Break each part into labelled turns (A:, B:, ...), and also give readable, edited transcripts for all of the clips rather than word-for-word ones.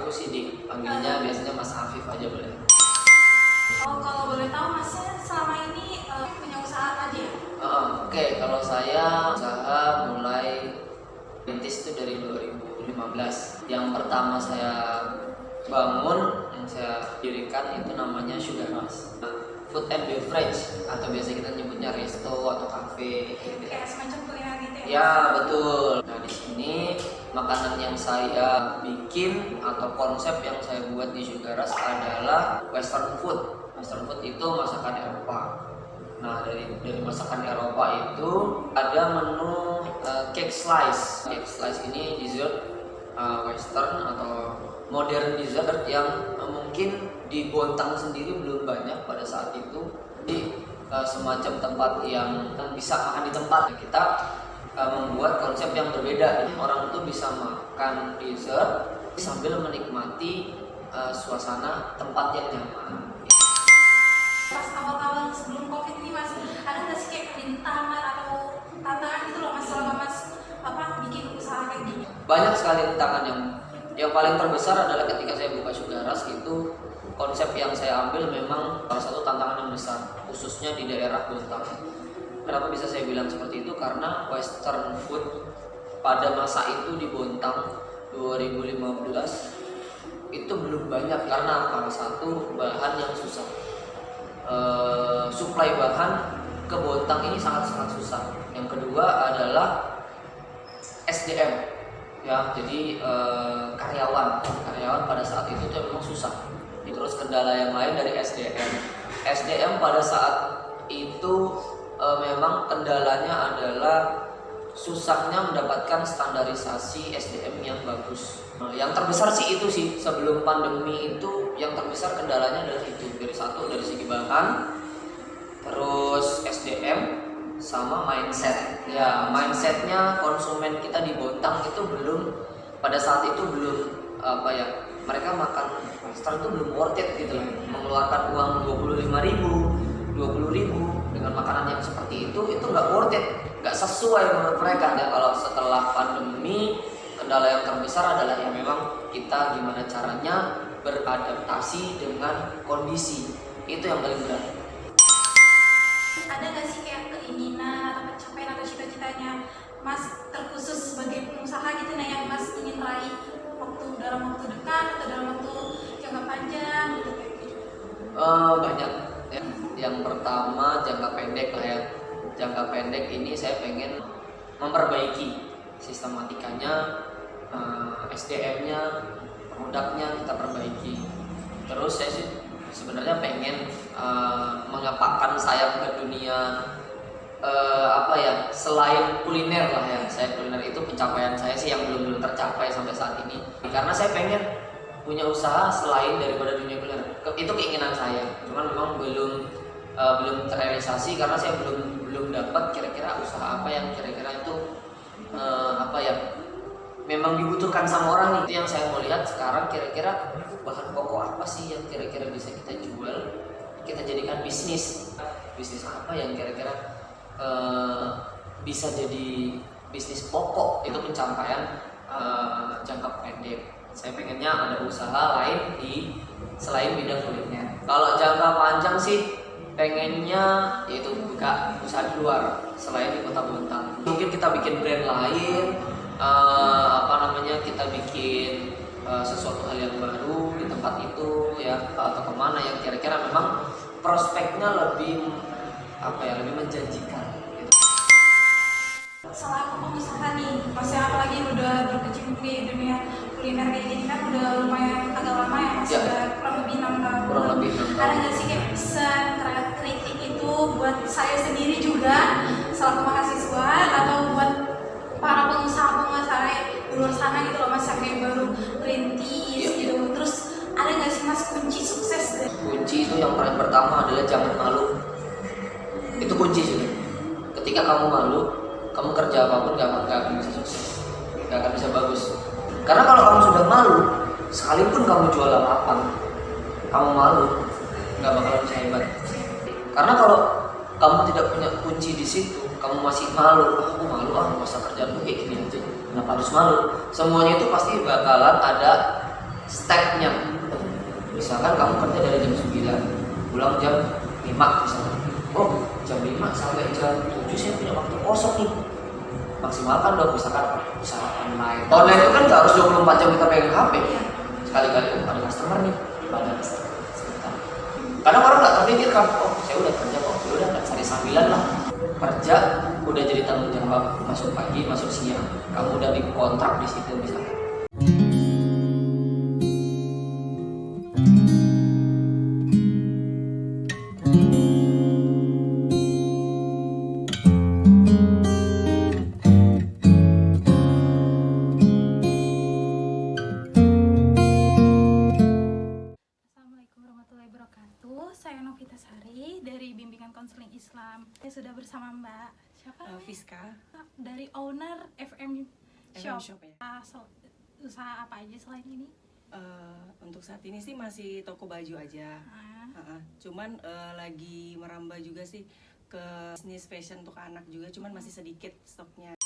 A: aku Sidik, panggilnya biasanya Mas Afif aja boleh.
B: Oh, kalau boleh tahu Masnya selama ini punya usaha apa aja ya?
A: Oke, kalau saya usaha mulai rintis itu dari 2015. Yang pertama saya bangun, yang saya dirikan itu namanya Sugar Rush, food and beverage, atau biasa kita nyebutnya resto atau cafe gitu.
B: Kayak semacam kuliner gitu ya?
A: Ya betul. Nah di sini makanan yang saya bikin atau konsep yang saya buat di Sugar Rush adalah Western food. Western food itu masakan Eropa. Nah dari masakan Eropa itu ada menu cake slice. Cake slice ini dessert Western atau modern dessert yang mungkin di Bontang sendiri belum banyak pada saat itu. Jadi semacam tempat yang bisa makan di tempat. Kita membuat konsep yang berbeda. Jadi orang itu bisa makan dessert sambil menikmati suasana tempat yang nyaman.
B: Pas awal-awal sebelum COVID ini Mas, ada nggak sih kayak rintangan atau tantangan gitu loh Mas selama Mas bikin usaha kayak gini?
A: Banyak sekali rintangan yang paling terbesar adalah ketika saya buka Sugar Rush itu konsep yang saya ambil memang salah satu tantangan yang besar, khususnya di daerah Bontang. Kenapa bisa saya bilang seperti itu? Karena Western food pada masa itu di Bontang 2015 itu belum banyak. Karena apa? Satu, bahan yang susah. Suplai bahan ke Bontang ini sangat-sangat susah. Yang kedua adalah SDM, ya, jadi karyawan pada saat itu memang susah. Terus kendala yang lain dari SDM pada saat itu memang kendalanya adalah susahnya mendapatkan standarisasi SDM yang bagus. Yang terbesar sih itu sih, sebelum pandemi itu yang terbesar kendalanya adalah itu. Dari segi bahan, terus SDM sama mindset. Ya, mindsetnya konsumen kita di Bontang itu pada saat itu belum mereka makan Western itu belum worth it gitu loh. Mengeluarkan uang 20.000 dengan makanan yang seperti itu nggak worth it, nggak sesuai menurut mereka. Ya, kalau setelah pandemi, kendala yang terbesar adalah ya memang kita gimana caranya beradaptasi dengan kondisi, itu yang paling berat.
B: Ada nggak sih kayak keinginan atau pencapaian atau cita-citanya Mas terkhusus sebagai pengusaha gitu yang Mas ingin raih dalam waktu dekat atau dalam waktu jangka panjang gitu?
A: Banyak ya. Yang pertama jangka pendek lah ya. Jangka pendek ini saya pengen memperbaiki sistematikanya, SDM-nya, produknya kita perbaiki. Terus saya sih sebenarnya pengen mengepakkan sayap ke dunia selain kuliner lah ya. Saya kuliner itu pencapaian saya sih yang belum tercapai sampai saat ini. Karena saya pengen punya usaha selain daripada dunia kuliner. Itu keinginan saya. Cuman memang belum terrealisasi karena saya belum dapat kira-kira usaha apa yang kira-kira itu memang dibutuhkan sama orang nih. Itu yang saya mau lihat sekarang, kira-kira bahan pokok apa sih yang kira-kira bisa kita jual, kita jadikan bisnis apa yang kira-kira bisa jadi bisnis pokok. Itu pencapaian jangka pendek. Saya pengennya ada usaha lain selain bidang kuliner. Kalau jangka panjang sih pengennya yaitu buka usaha di luar selain di Kota Bontang. Mungkin kita bikin brand lain, kita bikin sesuatu hal yang baru di tempat itu ya, atau kemana yang kira-kira memang prospeknya lebih menjanjikan gitu.
B: Selaku pengusaha nih, maksudnya apalagi udah berkecimpung di dunia kuliner kayak gini kan udah lumayan agak lama ya Mas, udah kurang lebih 6 tahun. Ada nggak sih kayak pesan kritik itu buat saya sendiri juga selaku mahasiswa atau buat para pengusaha di luar sana gitu loh Mas, yang kayak baru merintis gitu. Terus ada nggak sih Mas kunci sukses?
A: Kunci itu yang paling pertama adalah jangan malu. Itu kunci juga. Ketika kamu malu, kamu kerja apapun gak akan bisa sukses, gak akan bisa bagus. Karena kalau kamu sudah malu, sekalipun kamu jual apapun, kamu malu, gak bakalan bisa hebat. Karena kalau kamu tidak punya kunci di situ, kamu masih malu, aku malu masa kerjaanku kayak gini aja, kenapa harus malu? Semuanya itu pasti bakalan ada stepnya. Misalkan kamu kerja dari jam 9, pulang jam 5 misalnya. Oh, jam 5 sampai jam 7 saya punya waktu kosong nih. Maksimalkan dong, misalkan usaha online. Online itu kan nggak harus 24 jam kita pegang HP. Sekali-kali ada customer nih, ada sebentar. Kadang orang nggak terpikirkan, oh saya udah kerja kok, ya udah nggak cari sambilan lah. Kerja udah jadi tanggung jawab, masuk pagi, masuk siang. Kamu udah dikontrak di situ misalnya.
B: Assalamualaikum warahmatullahi wabarakatuh. Saya Novita Sari dari Bimbingan Konseling Islam. Saya sudah bersama Mbak siapa?
C: Fiska
B: Dari owner FM Shop.
C: Shop ya.
B: Usaha apa aja selain ini?
C: Untuk saat ini sih masih toko baju aja. Cuman lagi merambah juga sih ke bisnis fashion untuk anak juga, cuman masih sedikit stoknya.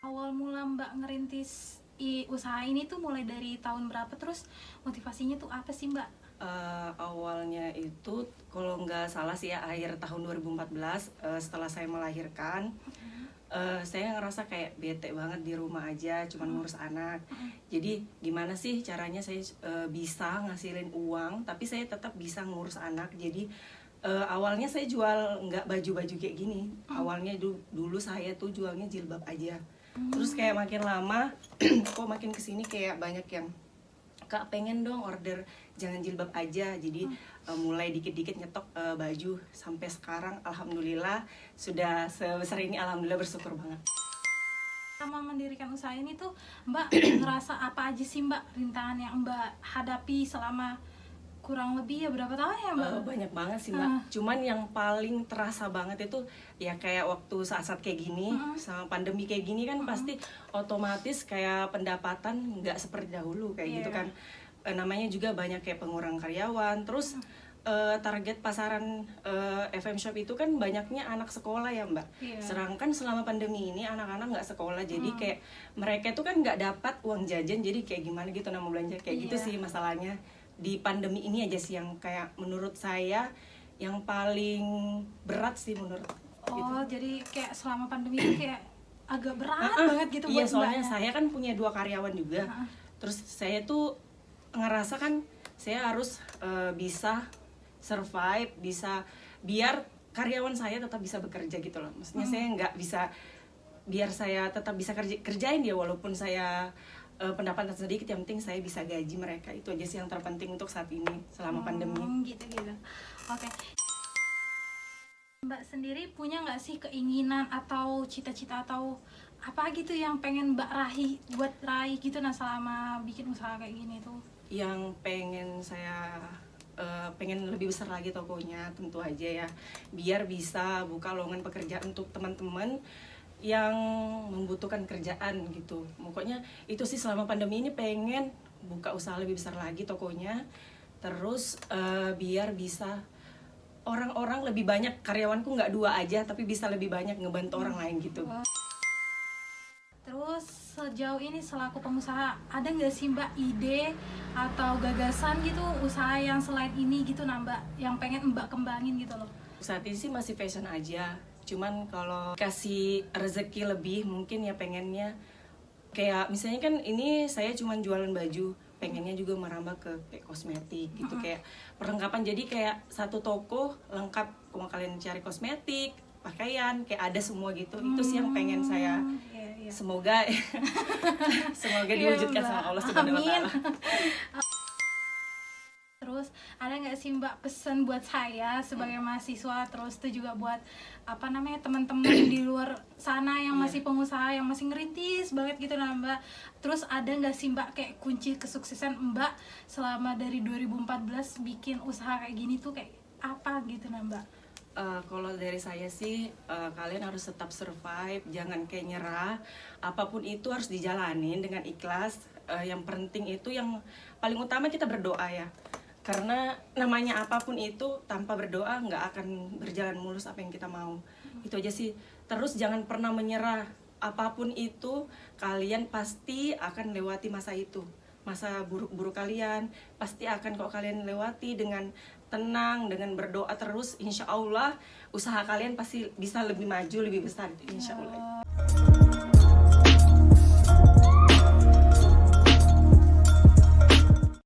B: Awal mula Mbak ngerintis usaha ini tuh mulai dari tahun berapa? Terus motivasinya tuh apa sih Mbak?
C: Awalnya itu kalau nggak salah sih ya akhir tahun 2014 setelah saya melahirkan. Saya ngerasa kayak bete banget di rumah aja cuman ngurus anak. Jadi gimana sih caranya saya bisa ngasilin uang tapi saya tetap bisa ngurus anak. Jadi awalnya saya jual nggak baju-baju kayak gini. Awalnya dulu saya tuh jualnya jilbab aja. Terus kayak makin lama kok makin kesini kayak banyak yang Kak pengen dong order jangan jilbab aja. Jadi mulai dikit-dikit nyetok baju sampai sekarang alhamdulillah sudah sebesar ini, alhamdulillah bersyukur banget.
B: Sama mendirikan usaha ini tuh Mbak ngerasa apa aja sih Mbak rintangan yang Mbak hadapi selama kurang lebih ya berapa tahun ya Mbak?
C: Banyak banget sih Mbak. Cuman yang paling terasa banget itu ya kayak waktu saat-saat kayak gini sama pandemi kayak gini kan pasti otomatis kayak pendapatan nggak seperti dahulu kayak gitu kan. Namanya juga banyak kayak pengurangan karyawan. Terus target pasaran FM Shop itu kan banyaknya anak sekolah ya Mbak. Sedangkan selama pandemi ini anak-anak nggak sekolah, jadi kayak mereka tuh kan nggak dapat uang jajan, jadi kayak gimana gitu mau belanja kayak gitu sih masalahnya. Di pandemi ini aja sih yang kayak menurut saya yang paling berat sih menurut gitu.
B: Jadi kayak selama pandemi ini kayak agak berat banget gitu
C: iya,
B: buat
C: soalnya
B: Mbaknya.
C: saya kan punya 2 karyawan juga. Terus saya tuh ngerasa kan saya harus bisa survive, bisa biar karyawan saya tetap bisa bekerja gitu loh. Maksudnya saya nggak bisa, biar saya tetap bisa kerjain dia walaupun saya pendapatan sedikit, yang penting saya bisa gaji mereka. Itu aja sih yang terpenting untuk saat ini selama pandemi.
B: Gitu. Oke. Mbak sendiri punya nggak sih keinginan atau cita-cita atau apa gitu yang pengen Mbak raih gitu selama bikin usaha kayak gini tuh?
C: Yang pengen saya pengen lebih besar lagi tokonya tentu aja ya, biar bisa buka lowongan pekerjaan untuk teman-teman yang membutuhkan kerjaan gitu. Pokoknya itu sih selama pandemi ini pengen buka usaha lebih besar lagi tokonya. Terus biar bisa orang-orang lebih banyak, karyawanku nggak 2 aja tapi bisa lebih banyak ngebantu orang lain gitu.
B: Terus sejauh ini selaku pengusaha ada nggak sih Mbak ide atau gagasan gitu usaha yang selain ini gitu Mbak yang pengen Mbak kembangin gitu loh?
C: Saat ini sih masih fashion aja. Cuman kalau kasih rezeki lebih mungkin ya pengennya kayak misalnya kan ini saya cuma jualan baju, pengennya juga merambah ke kayak kosmetik gitu, kayak perlengkapan. Jadi kayak satu toko lengkap, kalau kalian cari kosmetik, pakaian, kayak ada semua gitu. Itu sih yang pengen saya. Semoga semoga diwujudkan sama Allah Subhanahu wa Ta'ala.
B: Terus ada nggak sih Mbak pesan buat saya sebagai mahasiswa, terus itu juga buat teman-teman di luar sana yang masih pengusaha, yang masih ngerintis banget gitu Mbak. Terus ada nggak sih Mbak kayak kunci kesuksesan Mbak selama dari 2014 bikin usaha kayak gini tuh kayak apa gitu Mbak?
C: Kalau dari saya sih kalian harus tetap survive, jangan kayak nyerah. Apapun itu harus dijalanin dengan ikhlas. Yang penting itu yang paling utama kita berdoa ya. Karena namanya apapun itu tanpa berdoa nggak akan berjalan mulus apa yang kita mau. Itu aja sih. Terus jangan pernah menyerah. Apapun itu kalian pasti akan lewati masa itu. masa buruk-buruk kalian. Pasti akan kok kalian lewati dengan tenang, dengan berdoa terus. Insya Allah usaha kalian pasti bisa lebih maju, lebih besar, insya Allah.